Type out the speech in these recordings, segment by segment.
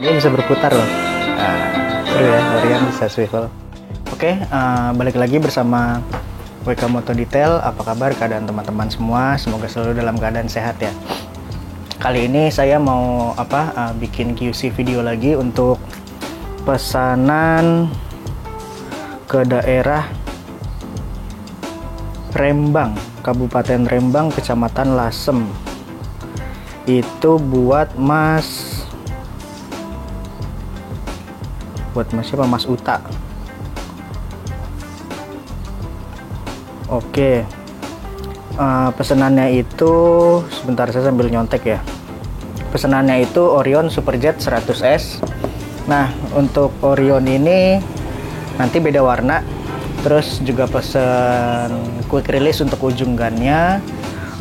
Dia bisa berputar loh. Nah, seru ya, Orion bisa swivel. Oke, balik lagi bersama WK Moto Detail. Apa kabar keadaan teman-teman semua? Semoga selalu dalam keadaan sehat ya. Kali ini saya mau bikin QC video lagi untuk pesanan ke daerah Rembang, Kabupaten Rembang, Kecamatan Lasem. Itu buat siapa? Mas Uta. Oke. Pesanannya itu sebentar, saya sambil nyontek ya. Pesanannya itu Orion Superjet 100S. Nah, untuk Orion ini nanti beda warna. Terus juga pesen quick release untuk ujung gunnya.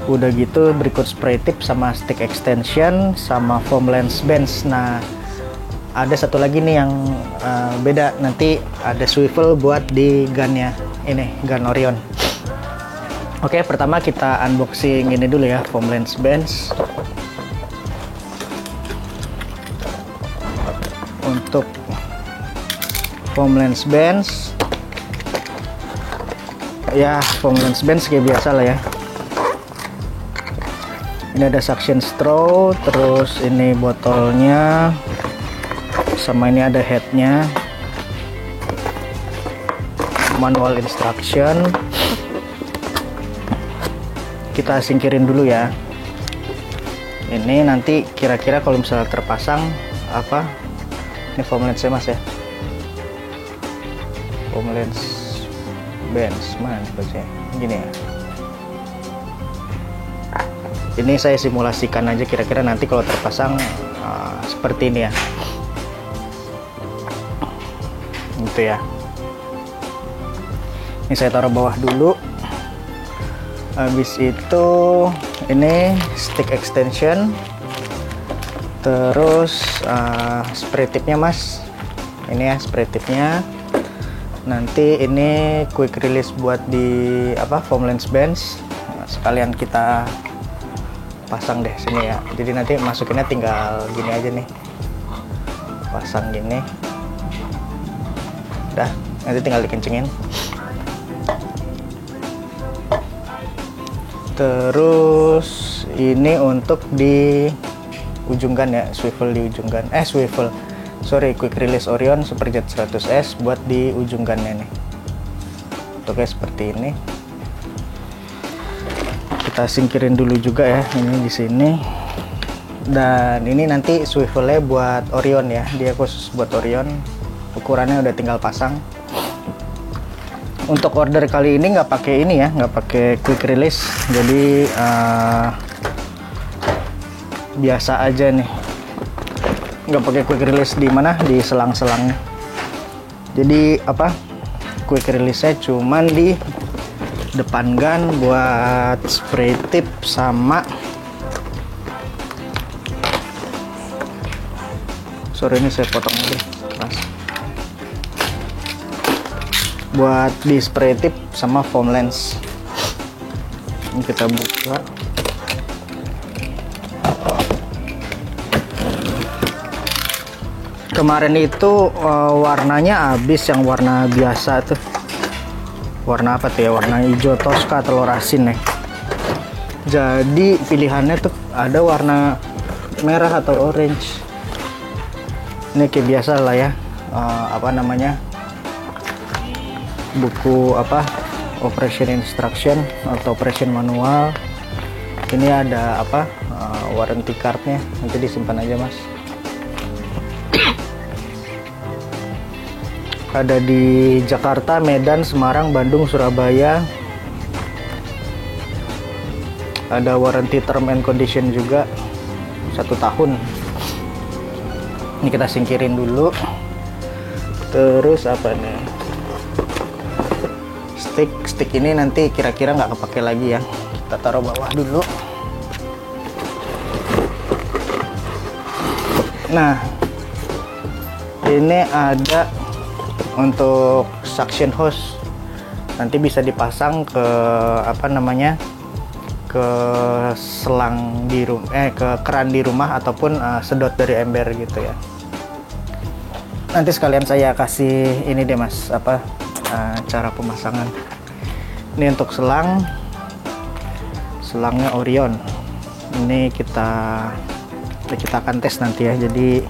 Udah gitu berikut spray tip sama stick extension sama foam lens bench. Nah, ada satu lagi nih yang beda, nanti ada swivel buat di gunnya. Ini gun Orion. Oke, pertama kita unboxing ini dulu ya, foam lens bench. Untuk foam lens bench ya, foam lens bench kayak biasa lah ya. Ini ada suction straw, terus ini botolnya, sama ini ada headnya, manual instruction. Kita singkirin dulu ya. Ini nanti kira-kira kalau misalnya terpasang ini foam lens mas ya, foam lens bench mana sih gini ya. Ini saya simulasikan aja kira-kira nanti kalau terpasang seperti ini ya, gitu ya. Ini saya taruh bawah dulu. Habis itu ini stick extension, terus spray tipnya mas. Ini ya spray tipnya. Nanti ini quick release buat di foam lens bench. Nah, sekalian kita pasang deh sini ya. Jadi nanti masukinnya tinggal gini aja nih, pasang gini. Udah, nanti tinggal dikencengin. Terus ini untuk di ujung gun ya, swivel di ujung gun. Quick release Orion Superjet 100S buat di ujung gunnya nih. Oke, seperti ini. Kita singkirin dulu juga ya, ini di sini. Dan ini nanti swivelnya buat Orion ya, dia khusus buat Orion. Ukurannya udah tinggal pasang. Untuk order kali ini nggak pakai ini ya, nggak pakai quick release, jadi biasa aja nih, nggak pakai quick release di mana, di selang-selangnya. Jadi quick release-nya cuman di depan gun buat spray tip sama ini saya potong aja mas, buat di spray tip sama foam lens. Ini kita buka. Kemarin itu warnanya habis, yang warna biasa tuh. Warna apa tuh ya? Warna hijau Tosca telur asin nih. Jadi pilihannya tuh ada warna merah atau orange. Ini kayak biasa lah ya. Buku operation instruction atau operation manual. Ini ada warranty cardnya, nanti disimpan aja mas. Ada di Jakarta, Medan, Semarang, Bandung, Surabaya. Ada warranty term and condition juga 1 tahun. Ini kita singkirin dulu. Terus apa nih? Stick ini nanti kira-kira nggak kepake lagi ya, kita taruh bawah dulu. Nah, ini ada untuk suction hose, nanti bisa dipasang ke ke selang di ke keran di rumah ataupun sedot dari ember gitu ya. nanti sekalian saya kasih ini deh mas, apa cara pemasangan. Ini untuk selangnya Orion. Ini kita akan tes nanti ya. Jadi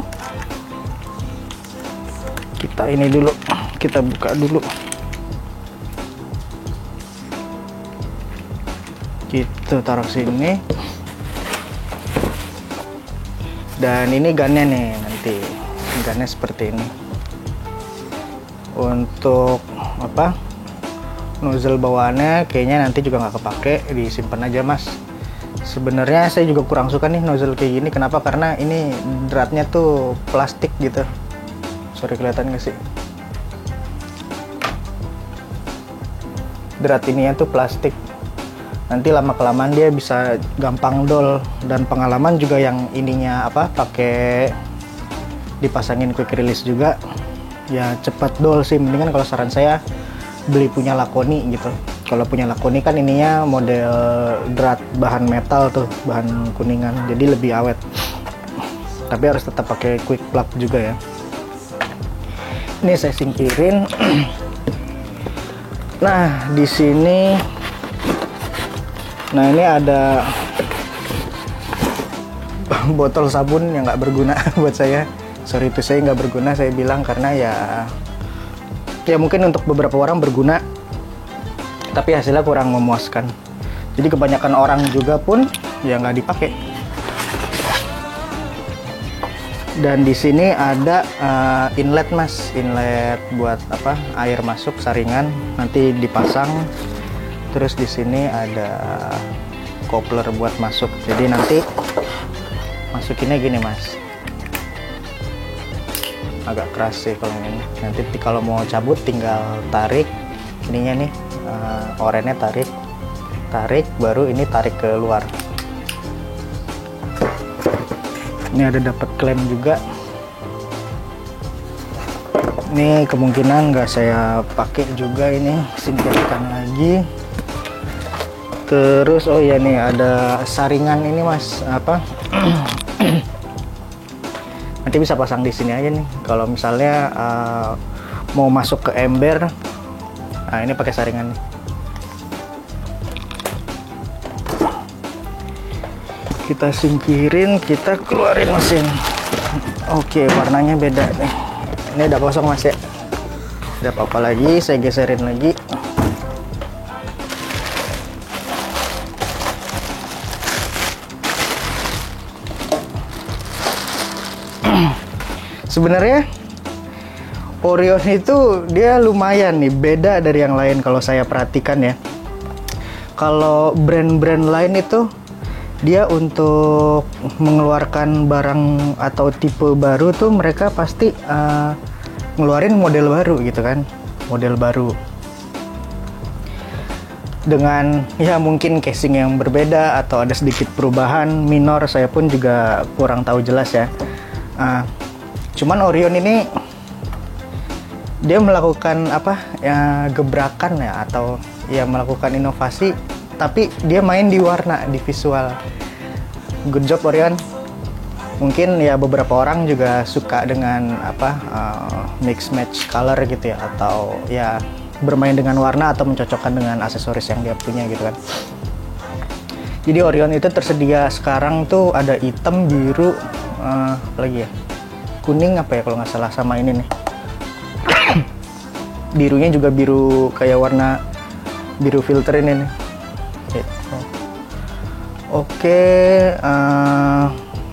kita ini dulu, kita buka dulu. Gitu, taruh sini. Dan ini gunnya nih, nanti gunnya seperti ini. Untuk apa, nozzle bawaannya kayaknya nanti juga nggak kepake, disimpan aja mas. Sebenarnya saya juga kurang suka nih nozzle kayak gini. Kenapa? Karena ini dratnya tuh plastik gitu. Sorry, kelihatan nggak sih? Drat ininya tuh plastik. Nanti lama kelamaan dia bisa gampang dol. Dan pengalaman juga yang ininya apa, pakai dipasangin quick release juga, ya cepat dol sih. Mendingan kalau saran saya beli punya Lakoni gitu. Kalau punya Lakoni kan ininya model drat bahan metal tuh, bahan kuningan, jadi lebih awet. Tapi harus tetap pakai quick plug juga ya. Ini saya singkirin. Nah, di sini, nah ini ada botol sabun yang nggak berguna buat saya. Sorry itu saya nggak berguna, saya bilang, karena ya mungkin untuk beberapa orang berguna, tapi hasilnya kurang memuaskan. Jadi kebanyakan orang juga pun ya nggak dipakai. Dan di sini ada inlet mas, inlet buat apa, air masuk saringan, nanti dipasang. Terus di sini ada coupler buat masuk. Jadi nanti masukinnya gini mas, agak keras sih kalau ini. Nanti kalau mau cabut tinggal tarik ininya nih, orennya tarik, baru ini tarik ke luar. Ini ada dapat klem juga. Ini kemungkinan nggak saya pakai juga, ini singkirkan lagi. Terus oh ya nih ada saringan ini mas, apa nanti bisa pasang di sini aja nih. Kalau misalnya mau masuk ke ember, nah ini pakai saringan nih. Kita singkirin, kita keluarin mesin. Oke, warnanya beda nih. Ini udah kosong mas ya. Udah apa lagi, saya geserin lagi. Sebenarnya Orion itu dia lumayan nih, beda dari yang lain kalau saya perhatikan ya. Kalau brand-brand lain itu dia untuk mengeluarkan barang atau tipe baru tuh mereka pasti ngeluarin model baru gitu kan, model baru dengan ya mungkin casing yang berbeda atau ada sedikit perubahan minor. Saya pun juga kurang tahu jelas ya. Cuman Orion ini dia melakukan apa ya, gebrakan ya, atau ya melakukan inovasi, tapi dia main di warna, di visual. Good job Orion. Mungkin ya beberapa orang juga suka dengan apa mix match color gitu ya, atau ya bermain dengan warna atau mencocokkan dengan aksesoris yang dia punya gitu kan. Jadi Orion itu tersedia sekarang tuh ada hitam, biru, apa lagi ya, kuning apa ya kalau nggak salah, sama ini nih. Birunya juga biru kayak warna biru filter ini nih. Oke,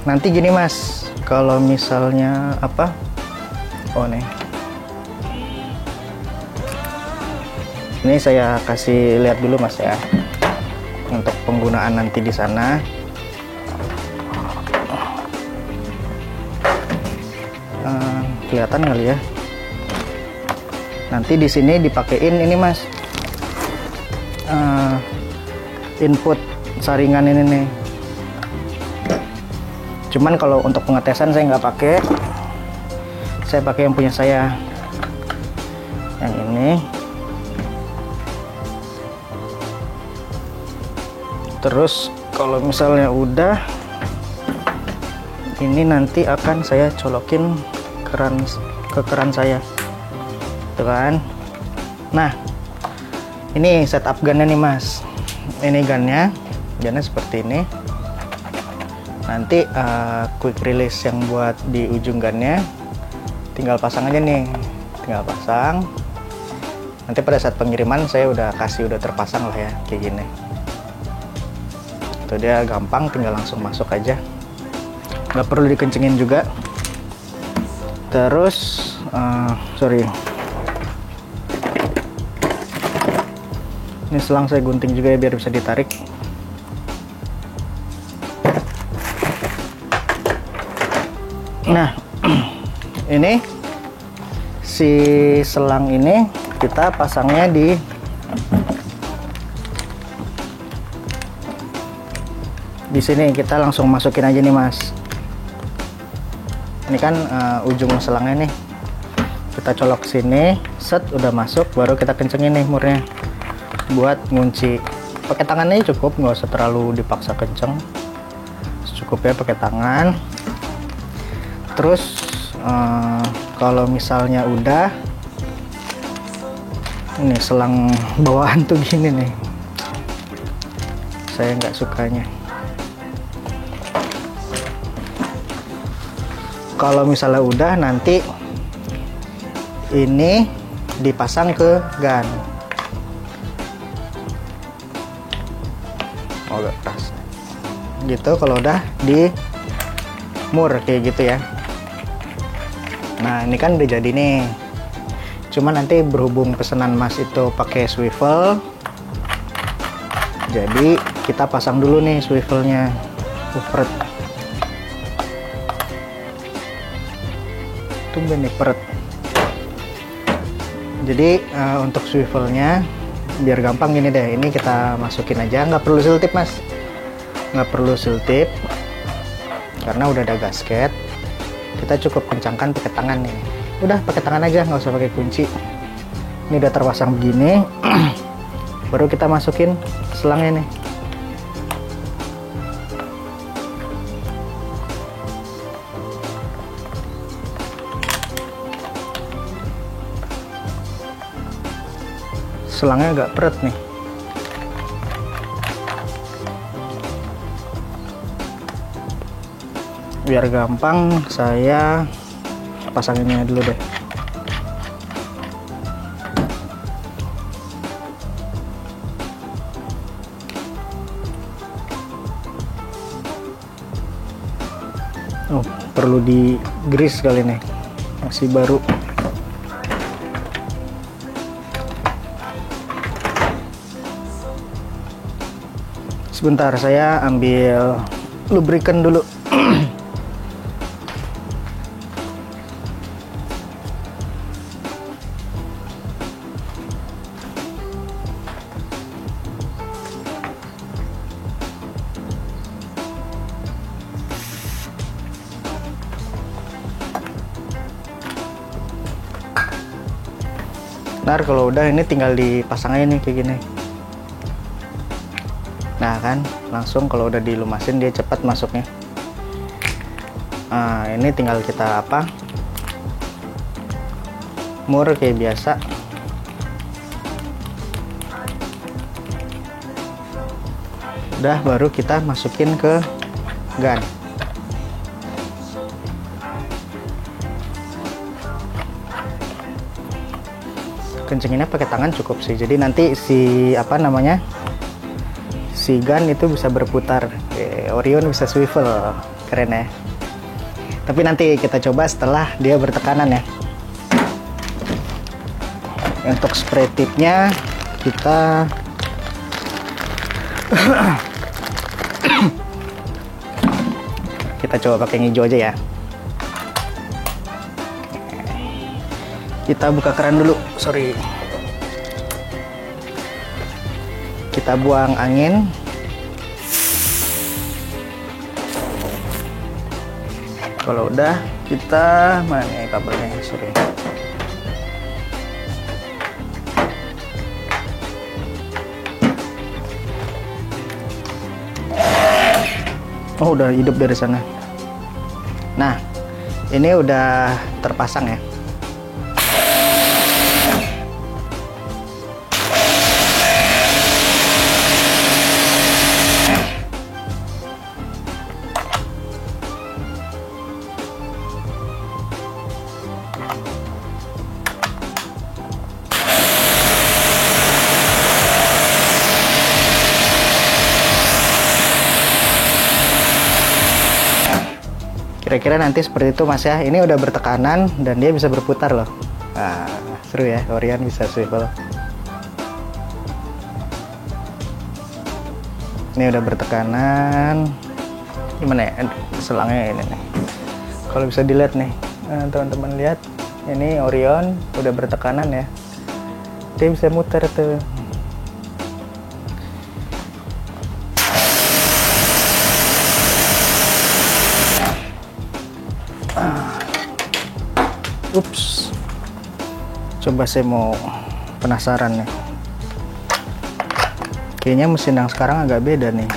nanti gini mas, kalau misalnya apa, oh nih, ini saya kasih lihat dulu mas ya, untuk penggunaan nanti di sana. Kelihatan kali ya. Nanti di sini dipakein ini mas, input saringan ini nih. Cuman kalau untuk pengetesan saya nggak pakai, saya pakai yang punya saya, yang ini. Terus kalau misalnya udah, ini nanti akan saya colokin ke keran saya, tuh kan. Nah, ini setup gunnya nih mas. Ini gunnya seperti ini. Nanti quick release yang buat di ujung gunnya tinggal pasang aja nih, tinggal pasang. Nanti pada saat pengiriman saya udah terpasang lah ya, kayak gini. Itu dia gampang, tinggal langsung masuk aja, nggak perlu dikencengin juga. Terus ini selang saya gunting juga ya biar bisa ditarik. Nah, ini si selang ini kita pasangnya di sini. Kita langsung masukin aja nih mas. Ini kan ujung selangnya nih, kita colok sini, set, udah masuk, baru kita kencengin nih murnya buat ngunci. Pakai tangannya cukup, nggak usah terlalu dipaksa kenceng, cukup ya pakai tangan. Terus kalau misalnya udah, ini selang bawaan tuh gini nih, saya nggak sukanya. Kalau misalnya udah, nanti ini dipasang ke gun. Agak keras gitu kalau udah di mur kayak gitu ya. Nah, ini kan udah jadi nih. Cuma nanti berhubung pesanan mas itu pakai swivel, jadi kita pasang dulu nih swivelnya. Peret. Tumben nih peret. Jadi untuk swivelnya biar gampang gini deh, ini kita masukin aja, nggak perlu seltip mas, nggak perlu seltip karena udah ada gasket. Kita cukup kencangkan pakai tangan nih, udah pakai tangan aja, nggak usah pakai kunci. Ini udah terpasang begini. Baru kita masukin selangnya nih. Selangnya agak peret nih. Biar gampang, saya pasanginnya dulu deh. Oh, perlu di grease kali nih, masih baru. Sebentar, saya ambil lubrikan dulu. Ntar kalau udah, ini tinggal dipasang aja nih kayak gini. Nah kan, langsung kalau udah dilumasin dia cepat masuknya. Nah, ini tinggal kita mur kayak biasa. Udah, baru kita masukin ke gun. Kencenginnya pakai tangan cukup sih, jadi nanti si si gun itu bisa berputar. Orion bisa swivel, keren ya. Tapi nanti kita coba setelah dia bertekanan ya. Untuk spray tipnya kita kita coba pakai hijau aja ya. Kita buka keran dulu, sorry. Kita buang angin. Kalau udah, kita mana ya kabelnya, sorry. Oh, udah hidup dari sana. Nah, ini udah terpasang ya. Kira-kira nanti seperti itu Mas ya. Ini udah bertekanan dan dia bisa berputar loh. Nah, seru ya, Orion bisa swivel. Ini udah bertekanan. Gimana ya selangnya ini nih. Kalau bisa dilihat nih, teman-teman lihat. Ini Orion udah bertekanan ya. Dia bisa muter tuh. Ups, coba saya mau penasaran nih. Kayaknya mesin yang sekarang agak beda nih.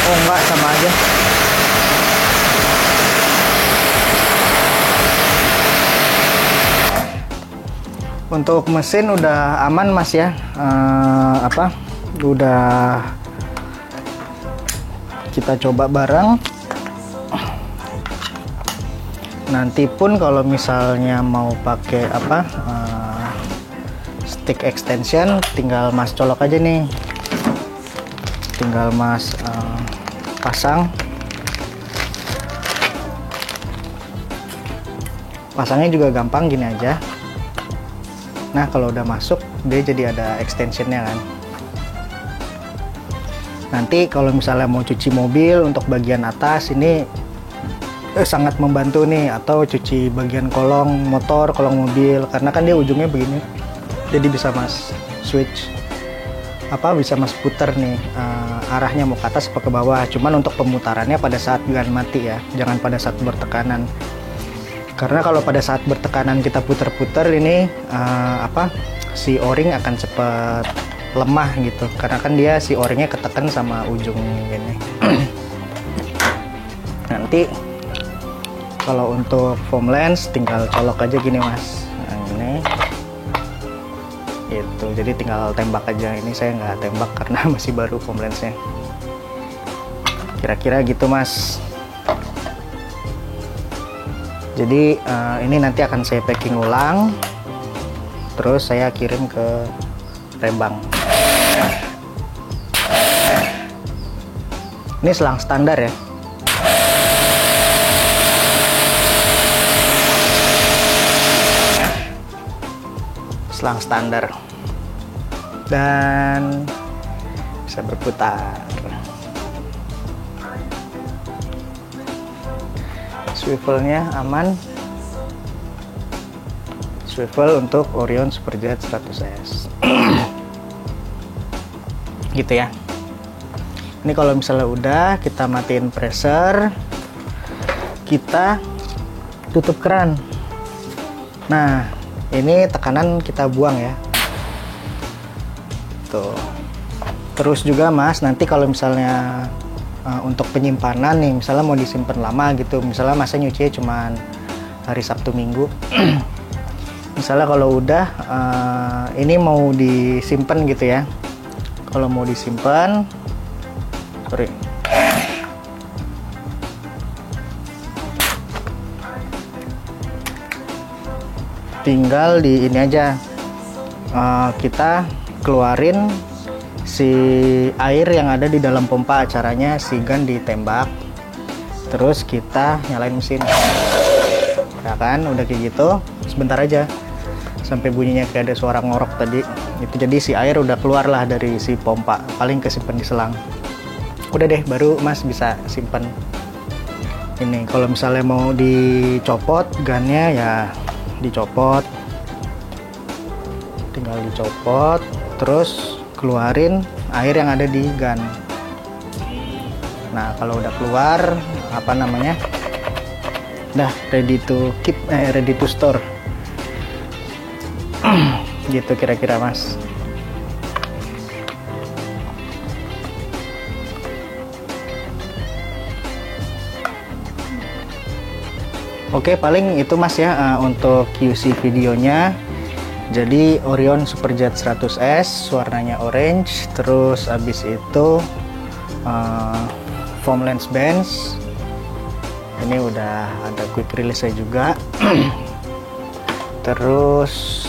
Oh enggak, sama aja. Untuk mesin udah aman Mas ya. Udah kita coba bareng. Nanti pun kalau misalnya mau pakai stick extension, tinggal Mas colok aja nih, tinggal Mas pasang. Pasangnya juga gampang, gini aja. Nah kalau udah masuk dia jadi ada extensionnya kan. Nanti kalau misalnya mau cuci mobil untuk bagian atas ini sangat membantu nih, atau cuci bagian kolong motor, kolong mobil, karena kan dia ujungnya begini. Jadi bisa Mas switch bisa Mas puter nih arahnya mau ke atas atau ke bawah. Cuman untuk pemutarannya pada saat gan mati ya, jangan pada saat bertekanan. Karena kalau pada saat bertekanan kita puter-puter ini si o-ring akan cepat lemah gitu, karena kan dia si o-ringnya ketekan sama ujung gini. Nanti kalau untuk foam lens tinggal colok aja gini Mas. Nah, ini itu, jadi tinggal tembak aja. Ini saya nggak tembak karena masih baru foam lensnya. Kira-kira gitu Mas. Jadi ini nanti akan saya packing ulang, terus saya kirim ke Rembang. Ini selang standar ya. Selang standar. Dan bisa berputar. Swivelnya aman. Swivel untuk Orion Superjet 100S. Gitu ya. Ini kalau misalnya udah kita matiin pressure, kita tutup keran. Nah ini tekanan kita buang ya. Tuh. Terus juga Mas, nanti kalau misalnya untuk penyimpanan nih, misalnya mau disimpan lama gitu, misalnya Masnya nyucinya cuman hari Sabtu Minggu. Misalnya kalau udah ini mau disimpan gitu ya. Kalau mau disimpan, tinggal di ini aja, kita keluarin si air yang ada di dalam pompa. Caranya si gun ditembak, terus kita nyalain mesin ya kan. Udah kayak gitu, sebentar aja sampai bunyinya kayak ada suara ngorok tadi itu. Jadi si air udah keluar lah dari si pompa, paling kesimpan di selang. Udah deh, baru Mas bisa simpan. Ini kalau misalnya mau dicopot gunnya ya dicopot, tinggal dicopot, terus keluarin air yang ada di gun. Nah kalau udah keluar udah ready to keep, ready to store. Gitu kira-kira Mas. Oke, paling itu Mas ya untuk QC videonya. Jadi Orion Superjet 100S warnanya orange, terus habis itu foam lens bands. Ini udah ada quick release saya juga. Terus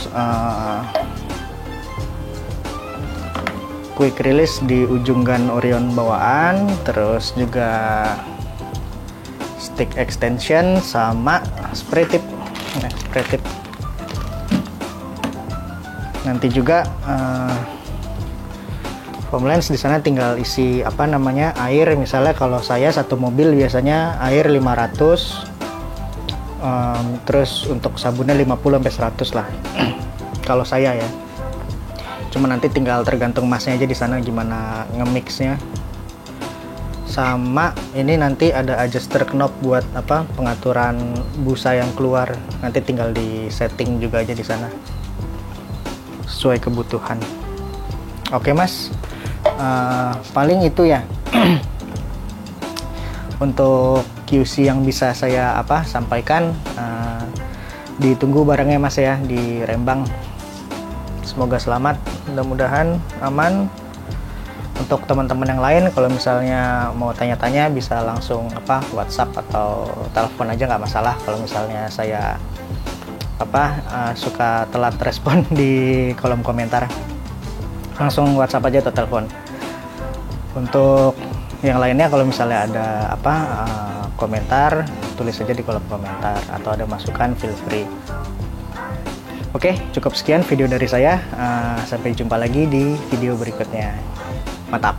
quick release di ujung gun Orion bawaan, terus juga stick extension sama spray tip. Nanti juga foam lens di sana tinggal isi apa namanya air. Misalnya kalau saya satu mobil biasanya air 500, terus untuk sabunnya 50-100 lah. Kalau saya ya, cuma nanti tinggal tergantung masnya aja di sana gimana nge-mixnya. Sama ini nanti ada adjuster knob buat apa pengaturan busa yang keluar, nanti tinggal di setting juga aja di sana sesuai kebutuhan. Oke mas, paling itu ya untuk QC yang bisa saya sampaikan. Ditunggu barangnya mas ya di Rembang. Semoga selamat, mudah-mudahan aman. Untuk teman-teman yang lain, kalau misalnya mau tanya-tanya bisa langsung WhatsApp atau telepon aja, nggak masalah. Kalau misalnya saya suka telat respon di kolom komentar, langsung WhatsApp aja atau telepon. Untuk yang lainnya, kalau misalnya ada komentar, tulis aja di kolom komentar, atau ada masukan feel free. Oke, cukup sekian video dari saya. Sampai jumpa lagi di video berikutnya. Mantap.